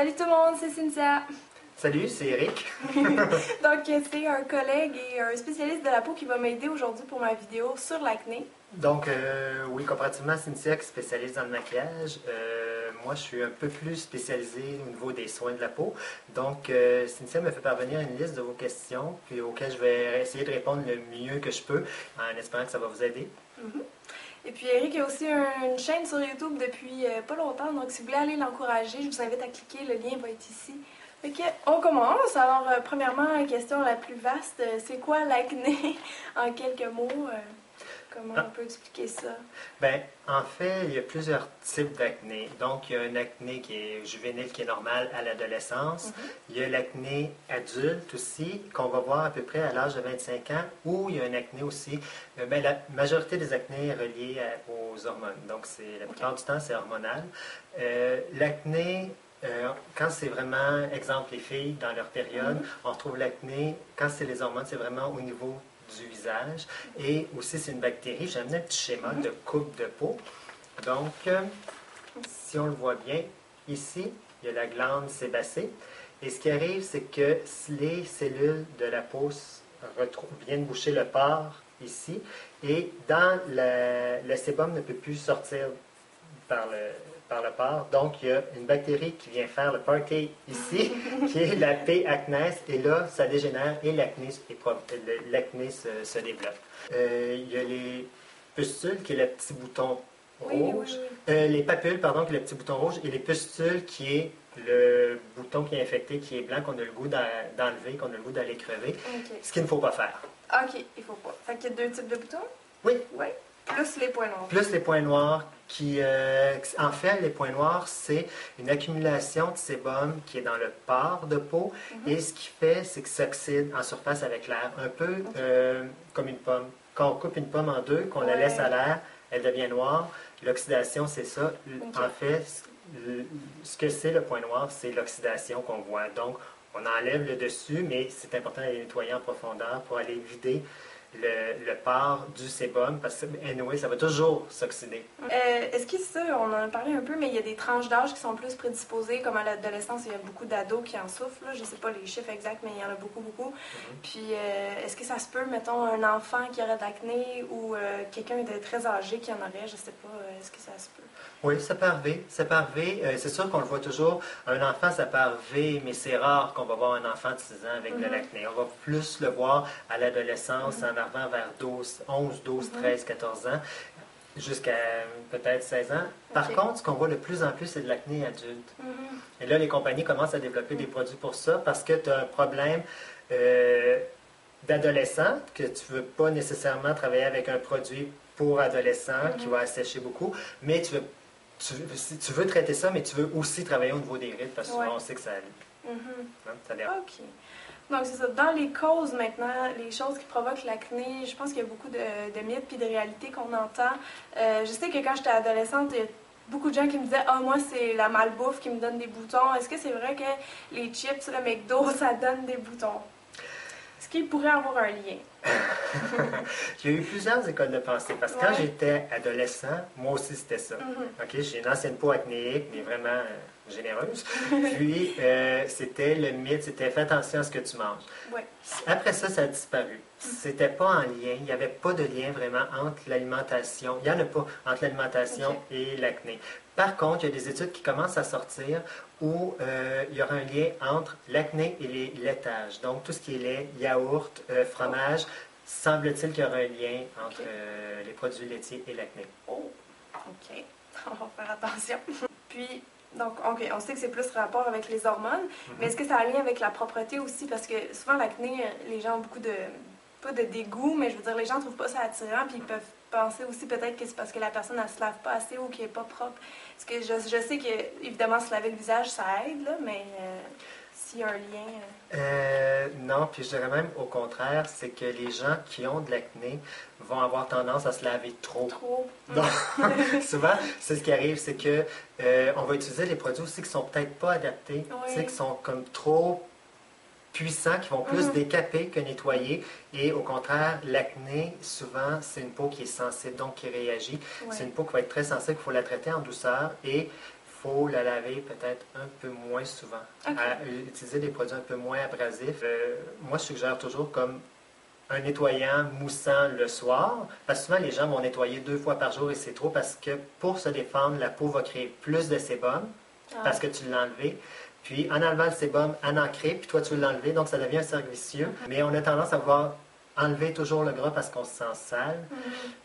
Salut tout le monde, c'est Cynthia. Salut, c'est Eric. Donc, c'est un collègue et un spécialiste de la peau qui va m'aider aujourd'hui pour ma vidéo sur l'acné. Donc, oui, comparativement à Cynthia qui est spécialiste dans le maquillage, moi je suis un peu plus spécialisé au niveau des soins de la peau. Donc, Cynthia me fait parvenir une liste de vos questions, puis auxquelles je vais essayer de répondre le mieux que je peux, en espérant que ça va vous aider. Et puis, Eric a aussi une chaîne sur YouTube depuis pas longtemps, donc si vous voulez aller l'encourager, je vous invite à cliquer, le lien va être ici. Ok, on commence. Alors, premièrement, la question la plus vaste, c'est quoi l'acné en quelques mots? Comment on peut expliquer ça? Ben, en fait, il y a plusieurs types d'acné. Donc, il y a un acné qui est juvénile, qui est normal à l'adolescence. Il y a l'acné adulte aussi, qu'on va voir à peu près à l'âge de 25 ans, ou il y a un acné aussi. Ben, la majorité des acnés est reliée aux hormones. Donc, la plupart du temps, c'est hormonal. L'acné, quand c'est vraiment, exemple, les filles dans leur période, on retrouve l'acné. Quand c'est les hormones, c'est vraiment au niveau du visage. Et aussi, c'est une bactérie. J'ai amené un petit schéma de coupe de peau. Donc, si on le voit bien, ici, il y a la glande sébacée. Et ce qui arrive, c'est que les cellules de la peau viennent boucher le pore ici. Et dans le sébum ne peut plus sortir par le pore. Donc, il y a une bactérie qui vient faire le party ici, qui est la P. acnes, et là, ça dégénère et l'acné se développe. Il y a les pustules, qui est le petit bouton rouge. Les papules, pardon, qui est le petit bouton rouge, et les pustules, qui est le bouton qui est infecté, qui est blanc, qu'on a le goût d'enlever, qu'on a le goût d'aller crever. Ce qu'il ne faut pas faire. Ok, il faut pas. Fait qu'il y a deux types de boutons? Oui. Oui. Plus les points noirs. Plus les points noirs en fait, les points noirs, c'est une accumulation de sébum qui est dans le pore de peau. Et ce qu'il fait, c'est que ça s'oxyde en surface avec l'air. Un peu comme une pomme. Quand on coupe une pomme en deux, qu'on la laisse à l'air, elle devient noire. L'oxydation, c'est ça. En fait, ce que c'est le point noir, c'est l'oxydation qu'on voit. Donc, on enlève le dessus, mais c'est important d'aller nettoyer en profondeur pour aller vider le pore du sébum, parce que anyway, ça va toujours s'oxyder. Est-ce que ça, on en a parlé un peu, mais il y a des tranches d'âge qui sont plus prédisposées, comme à l'adolescence, il y a beaucoup d'ados qui en souffrent, là. Je ne sais pas les chiffres exacts, mais il y en a beaucoup, beaucoup. Puis, est-ce que ça se peut, mettons, un enfant qui aurait de l'acné ou quelqu'un de très âgé qui en aurait, je ne sais pas, est-ce que ça se peut? Oui, ça peut arriver. Ça peut arriver. C'est sûr qu'on le voit toujours. Un enfant, ça peut arriver, mais c'est rare qu'on va voir un enfant de 6 ans avec de l'acné. On va plus le voir à l'adolescence, en arrivant vers 11, 12, 13, 14 ans, jusqu'à peut-être 16 ans. Par contre, ce qu'on voit de plus en plus, c'est de l'acné adulte. Et là, les compagnies commencent à développer des produits pour ça parce que tu as un problème d'adolescent, que tu ne veux pas nécessairement travailler avec un produit pour adolescents qui va assécher beaucoup, mais tu veux traiter ça, mais tu veux aussi travailler au niveau des rides, parce que souvent on sait que ça ça dérange. OK. Donc, c'est ça. Dans les causes maintenant, les choses qui provoquent l'acné, je pense qu'il y a beaucoup de mythes et de réalités qu'on entend. Je sais que quand j'étais adolescente, il y a beaucoup de gens qui me disaient « Ah, moi, c'est la malbouffe qui me donne des boutons. » Est-ce que c'est vrai que les chips, le McDo, ça donne des boutons? Est-ce qu'il pourrait avoir un lien? Il y a eu plusieurs écoles de pensée, parce que quand j'étais adolescent, moi aussi c'était ça. J'ai une ancienne peau acnéique, mais vraiment généreuse. Puis, c'était le mythe, c'était fais attention à ce que tu manges. Après ça, ça a disparu. C'était pas en lien, il n'y avait pas de lien vraiment entre l'alimentation, il n'y en a pas entre l'alimentation et l'acné. Par contre, il y a des études qui commencent à sortir où il y aura un lien entre l'acné et les laitages. Donc, tout ce qui est lait, yaourt, fromage, semble-t-il qu'il y aura un lien entre les produits laitiers et l'acné. Oh, OK. On va faire attention. Puis, donc, OK, on sait que c'est plus rapport avec les hormones, mais est-ce que ça a un lien avec la propreté aussi? Parce que souvent, l'acné, les gens ont beaucoup de, pas de dégoût, mais je veux dire, les gens ne trouvent pas ça attirant, puis ils peuvent penser aussi peut-être que c'est parce que la personne, elle se lave pas assez ou qu'elle n'est pas propre. Parce que je sais que, évidemment, se laver le visage, ça aide, là, mais s'il y a un lien... Non, puis je dirais même au contraire, c'est que les gens qui ont de l'acné vont avoir tendance à se laver trop. Donc, souvent, c'est ce qui arrive, c'est que on va utiliser des produits aussi qui sont peut-être pas adaptés, tu sais, qui sont comme trop puissants, qui vont plus décaper que nettoyer. Et au contraire, l'acné, souvent, c'est une peau qui est sensible, donc qui réagit. C'est une peau qui va être très sensible, il faut la traiter en douceur et il faut la laver peut-être un peu moins souvent. OK. Utiliser des produits un peu moins abrasifs. Moi, je suggère toujours comme un nettoyant moussant le soir, parce que souvent les gens vont nettoyer 2 fois par jour et c'est trop parce que pour se défendre, la peau va créer plus de sébum parce que tu l'as enlevé. Puis en enlevant le sébum, elle en crée, puis toi tu l'as enlevé, donc ça devient un cercle vicieux. Mais on a tendance à vouloir enlever toujours le gras parce qu'on se sent sale.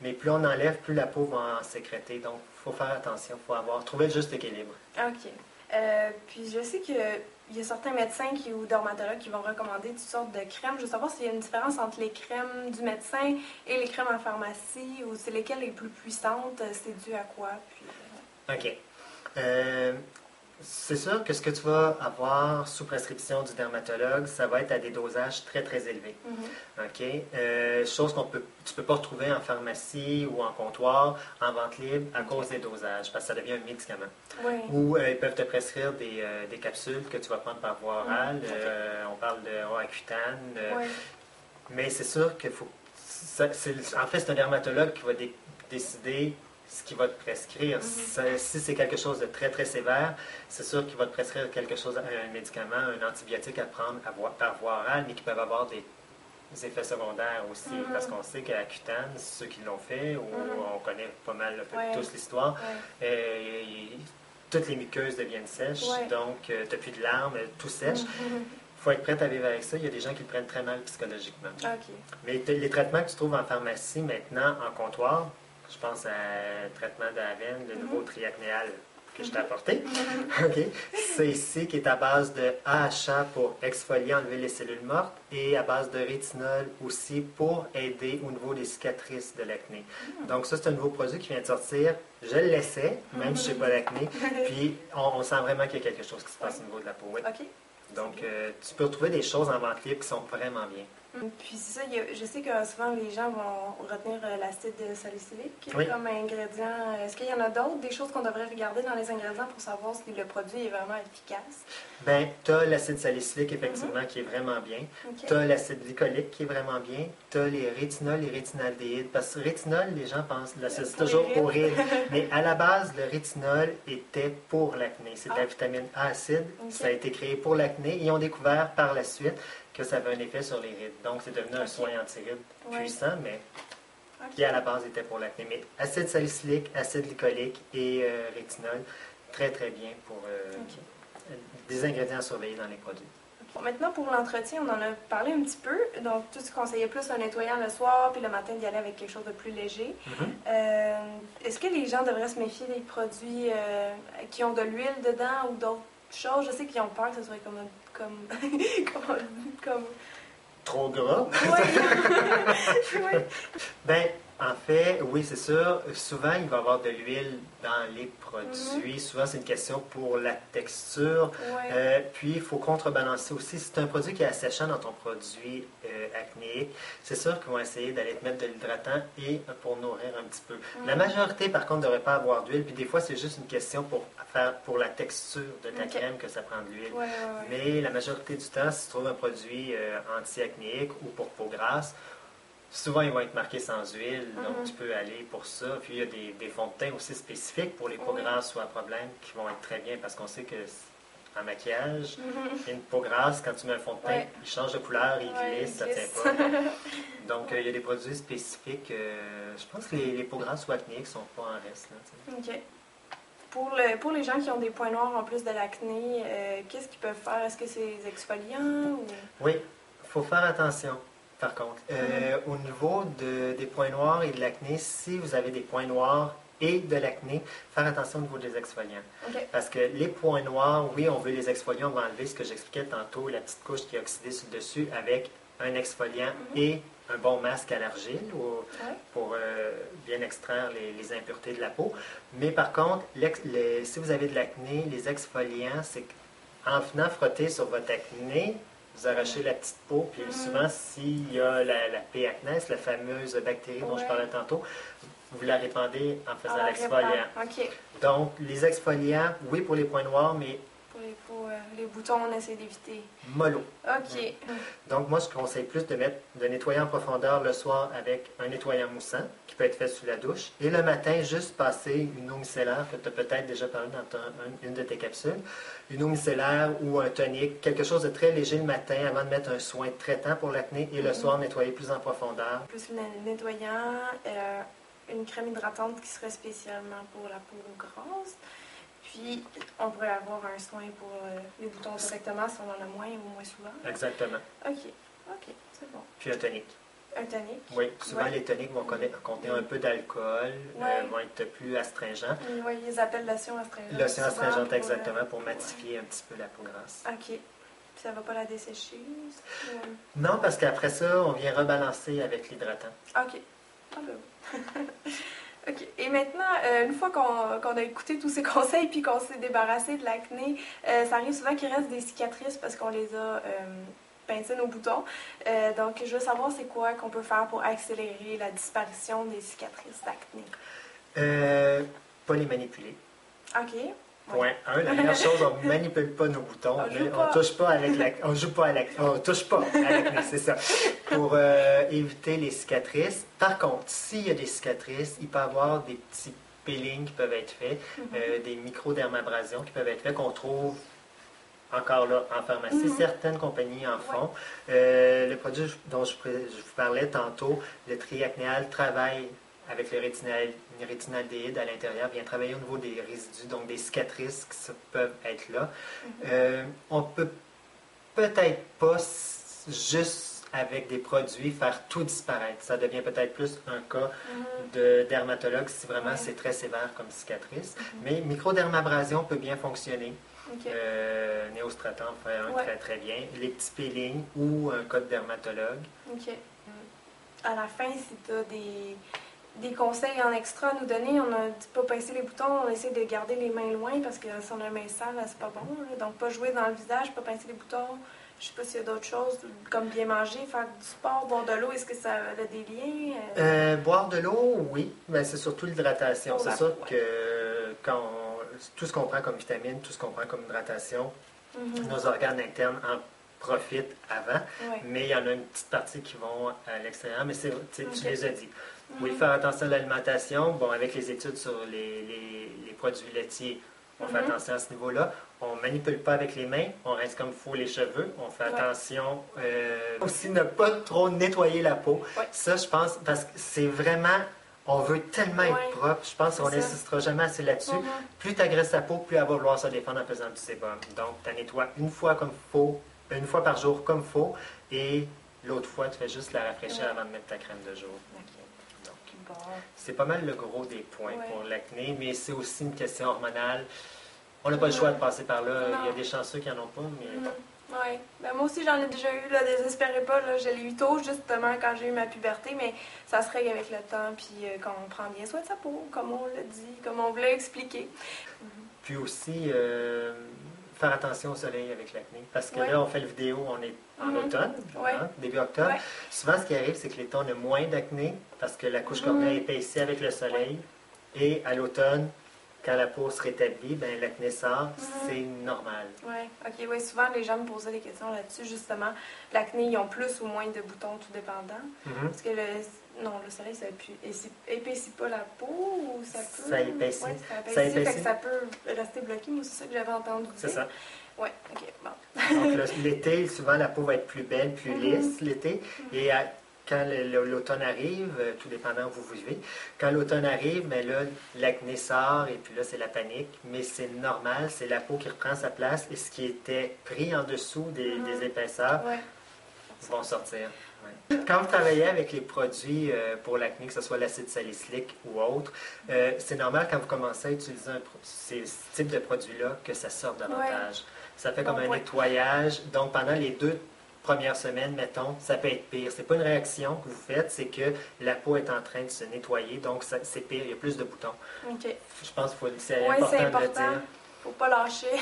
Mais plus on enlève, plus la peau va en sécréter. Donc il faut faire attention, il faut trouver le juste équilibre. OK. Puis je sais qu'il y a certains médecins ou dermatologues qui vont recommander toutes sortes de crèmes. Je veux savoir s'il y a une différence entre les crèmes du médecin et les crèmes en pharmacie, ou c'est lesquelles les plus puissantes, c'est dû à quoi? Puis, OK. C'est sûr que ce que tu vas avoir sous prescription du dermatologue, ça va être à des dosages très, très élevés. OK? Chose tu peux pas retrouver en pharmacie ou en comptoir, en vente libre, à cause des dosages, parce que ça devient un médicament. Oui. Ou ils peuvent te prescrire des capsules que tu vas prendre par voie orale. On parle de Accutane. Mais c'est sûr qu'il faut... En fait, c'est un dermatologue qui va décider ce qu'il va te prescrire. Si c'est quelque chose de très, très sévère, c'est sûr qu'il va te prescrire quelque chose, un médicament, un antibiotique à prendre par voie orale, mais qui peuvent avoir des effets secondaires aussi, parce qu'on sait qu'à Accutane, ceux qui l'ont fait, ou on connaît pas mal tous l'histoire, toutes les muqueuses deviennent sèches, donc tu n'as plus de larmes, tout sèche. Il faut être prête à vivre avec ça. Il y a des gens qui le prennent très mal psychologiquement. Mais les traitements que tu trouves en pharmacie maintenant, en comptoir, je pense à un traitement d'Aven, le nouveau triacnéal que je t'ai apporté. Okay. C'est ici qui est à base de AHA pour exfolier, enlever les cellules mortes, et à base de rétinol aussi pour aider au niveau des cicatrices de l'acné. Donc ça, c'est un nouveau produit qui vient de sortir. Je l'essaie, même si je n'ai pas d'acné. Puis on sent vraiment qu'il y a quelque chose qui se passe au niveau de la peau. Oui. Donc tu peux trouver des choses en vente libre qui sont vraiment bien. Puis c'est ça, je sais que souvent les gens vont retenir l'acide salicylique comme ingrédient. Est-ce qu'il y en a d'autres, des choses qu'on devrait regarder dans les ingrédients pour savoir si le produit est vraiment efficace? Bien, tu as l'acide salicylique, effectivement, qui est vraiment bien. Tu as l'acide glycolique, qui est vraiment bien. Tu as les rétinols et rétinaldéhydes. Parce que rétinol, les gens pensent, c'est toujours pour rides. Mais à la base, le rétinol était pour l'acné. C'est de la vitamine A acide. Ça a été créé pour l'acné. Ils ont découvert par la suite que ça avait un effet sur les rides. Donc, c'est devenu un soin anti-rides puissant, mais qui à la base était pour l'acné. Mais acide salicylique, acide glycolique et rétinol, très très bien pour des ingrédients à surveiller dans les produits. Maintenant, pour l'entretien, on en a parlé un petit peu. Donc, tu conseillais plus un nettoyant le soir, puis le matin d'y aller avec quelque chose de plus léger. Est-ce que les gens devraient se méfier des produits qui ont de l'huile dedans ou d'autres choses? Je sais qu'ils ont peur que ce soit comme trop gras? Ben, en fait, oui, c'est sûr. Souvent, il va y avoir de l'huile dans les produits. Souvent, c'est une question pour la texture. Puis, il faut contrebalancer aussi. Si c'est un produit qui est asséchant dans ton produit acnéique, c'est sûr qu'ils vont essayer d'aller te mettre de l'hydratant et pour nourrir un petit peu. La majorité, par contre, ne devrait pas avoir d'huile. Puis, des fois, c'est juste une question pour la texture de ta crème que ça prend de l'huile. Mais la majorité du temps, si tu trouves un produit anti-acnéique ou pour peau grasse, souvent, ils vont être marqués sans huile, donc tu peux aller pour ça. Puis, il y a des fonds de teint aussi spécifiques pour les peaux grasses ou à problème qui vont être très bien parce qu'on sait que en maquillage, une peau grasse, quand tu mets un fond de teint, il change de couleur, il glisse, ça ne tient pas. Donc, il y a des produits spécifiques. Je pense que les peaux grasses ou acnéiques ne sont pas en reste. Là, pour les gens qui ont des points noirs en plus de l'acné, qu'est-ce qu'ils peuvent faire? Est-ce que c'est exfoliant? Ou... Oui, il faut faire attention. Par contre, au niveau des points noirs et de l'acné, si vous avez des points noirs et de l'acné, faire attention au niveau des exfoliants. Parce que les points noirs, oui, on veut les exfolier, on va enlever ce que j'expliquais tantôt, la petite couche qui est oxydée sur le dessus avec un exfoliant et un bon masque à l'argile pour bien extraire les impuretés de la peau. Mais par contre, si vous avez de l'acné, les exfoliants, c'est qu'en venant frotter sur votre acné, vous arrachez la petite peau, puis souvent, s'il y a la P. acnes, la fameuse bactérie dont je parlais tantôt, vous la répandez en faisant l'exfoliant. Donc, les exfoliants, oui, pour les points noirs, mais pour les peaux les boutons, on essaie d'éviter. Mollo. OK. Donc, moi, je conseille plus de nettoyer en profondeur le soir avec un nettoyant moussant qui peut être fait sous la douche. Et le matin, juste passer une eau micellaire que tu as peut-être déjà parlé dans une de tes capsules. Une eau micellaire ou un tonique, quelque chose de très léger le matin avant de mettre un soin traitant pour l'acné. Et le soir, nettoyer plus en profondeur. Plus le nettoyant, une crème hydratante qui serait spécialement pour la peau grasse. Puis, on pourrait avoir un soin pour les boutons directement si on en a moins ou moins souvent. Exactement. OK, c'est bon. Puis un tonique. Un tonique? Oui, souvent les toniques vont contenir un peu d'alcool, vont être plus astringents. Oui, ils appellent lotion astringente. Lotion astringente, exactement, pour matifier un petit peu la peau grasse. OK. Puis ça ne va pas la dessécher? Non, parce qu'après ça, on vient rebalancer avec l'hydratant. OK. Ah ben oui. OK. Et maintenant, une fois qu'on a écouté tous ces conseils puis qu'on s'est débarrassé de l'acné, ça arrive souvent qu'il reste des cicatrices parce qu'on les a pincé nos boutons. Donc, je veux savoir c'est quoi qu'on peut faire pour accélérer la disparition des cicatrices d'acné. Pas les manipuler. OK. Point 1. La première chose, on ne manipule pas nos boutons. On touche pas avec l'acné. On joue pas à l'acné. On touche pas à l'acné, c'est ça. Pour éviter les cicatrices. Par contre, s'il y a des cicatrices, il peut y avoir des petits peelings qui peuvent être faits, des microdermabrasions qui peuvent être faits, qu'on trouve encore là en pharmacie. Certaines compagnies en font. Le produit dont je vous parlais tantôt, le triacnéal, travaille avec le rétinaldéhyde à l'intérieur, vient travailler au niveau des résidus, donc des cicatrices qui peuvent être là. On peut peut-être pas juste avec des produits faire tout disparaître. Ça devient peut-être plus un cas de dermatologue si vraiment c'est très sévère comme cicatrice. Mais microdermabrasion peut bien fonctionner. Néostraton fait un très très bien. Les petits peelings ou un cas de dermatologue. OK. À la fin, si tu as des conseils en extra à nous donner, on a dit pas pincer les boutons, on essaie de garder les mains loin parce que si on a les mains sales, c'est pas bon. Là. Donc, pas jouer dans le visage, pas pincer les boutons. Je sais pas s'il y a d'autres choses, comme bien manger, faire du sport, boire de l'eau, est-ce que ça a des liens? Boire de l'eau, oui, mais c'est surtout l'hydratation. C'est sûr que tout ce qu'on prend comme vitamine, tout ce qu'on prend comme hydratation, nos organes internes en profitent avant, mais il y en a une petite partie qui vont à l'extérieur, mais tu les as dit. Oui, faire attention à l'alimentation. Bon, avec les études sur les produits laitiers, on fait attention à ce niveau-là. On ne manipule pas avec les mains, on rince comme il faut les cheveux. On fait attention aussi ne pas trop nettoyer la peau. Ça, je pense, parce que c'est vraiment, on veut tellement être propre. Je pense qu'on n'insistera jamais assez là-dessus. Plus tu agresses ta peau, plus elle va vouloir se défendre en faisant du sébum. Donc, tu la nettoies une fois comme il faut, une fois par jour comme il faut, et l'autre fois, tu fais juste la rafraîchir avant de mettre ta crème de jour. C'est pas mal le gros des points pour l'acné, mais c'est aussi une question hormonale. On n'a pas le choix de passer par là. Il y a des chanceux qui n'en ont pas, mais bon. Oui. Ben, moi aussi, j'en ai déjà eu, là, désespérez pas. Là, je l'ai eu tôt, justement, quand j'ai eu ma puberté, mais ça se règle avec le temps, puis quand on prend bien soin de sa peau, comme on l'a dit, comme on voulait expliquer. Puis aussi, faire attention au soleil avec l'acné. Parce que là, on fait la vidéo, on est en automne, début octobre. Souvent, ce qui arrive, c'est que l'été, on a moins d'acné parce que la couche cornéenne est épaissie avec le soleil. Et à l'automne, quand la peau se rétablit, ben, l'acné sort, c'est normal. Oui, souvent, les gens me posaient des questions là-dessus, justement. L'acné, ils ont plus ou moins de boutons, tout dépendant. Parce que le soleil, ça épaissit pas la peau ou ça peut... Ça épaissit. Ça épaissit. Ça peut rester bloqué, moi, c'est ça que j'avais entendu dire. C'est ça. Oui, OK, bon. Donc, l'été, souvent, la peau va être plus belle, plus lisse l'été. Et quand l'automne arrive, tout dépendant où vous vivez, quand l'automne arrive, ben là, l'acné sort et puis là, c'est la panique. Mais c'est normal, c'est la peau qui reprend sa place et ce qui était pris en dessous des épaisseurs vont sortir. Quand vous travaillez avec les produits pour l'acné, que ce soit l'acide salicylique ou autre, c'est normal quand vous commencez à utiliser ce type de produit-là que ça sorte davantage. Ça fait comme un nettoyage. Donc, pendant les 2 premières semaines, mettons, ça peut être pire. C'est pas une réaction que vous faites, c'est que la peau est en train de se nettoyer, donc c'est pire, il y a plus de boutons. Je pense que c'est important de le dire. Faut pas lâcher.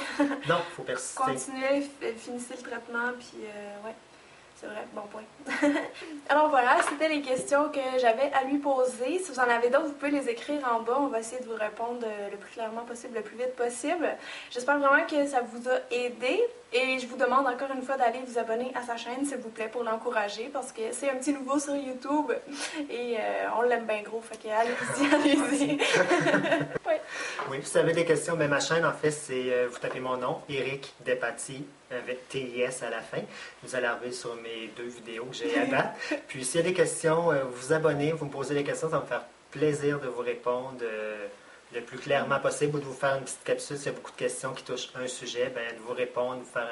Non, il faut persister. Continuez, finissez le traitement, puis c'est vrai, bon point. Alors voilà, c'était les questions que j'avais à lui poser. Si vous en avez d'autres, vous pouvez les écrire en bas. On va essayer de vous répondre le plus clairement possible, le plus vite possible. J'espère vraiment que ça vous a aidé. Et je vous demande encore une fois d'aller vous abonner à sa chaîne, s'il vous plaît, pour l'encourager, parce que c'est un petit nouveau sur YouTube et on l'aime bien gros. Fait que allez-y, allez-y. Ouais. Oui, si vous avez des questions, mais ma chaîne, en fait, c'est, vous tapez mon nom, Éric Despatie, avec TIS à la fin. Vous allez arriver sur mes 2 vidéos que j'ai à date. Puis s'il y a des questions, vous vous abonnez, vous me posez des questions, ça va me faire plaisir de vous répondre le plus clairement possible ou de vous faire une petite capsule. S'il y a beaucoup de questions qui touchent un sujet, ben, de vous répondre, de vous faire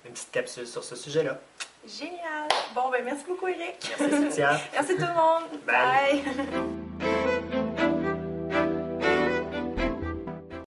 une petite capsule sur ce sujet-là. Génial! Bon, ben merci beaucoup, Éric. Merci, Cynthia. Merci tout le monde. Bye. Bye.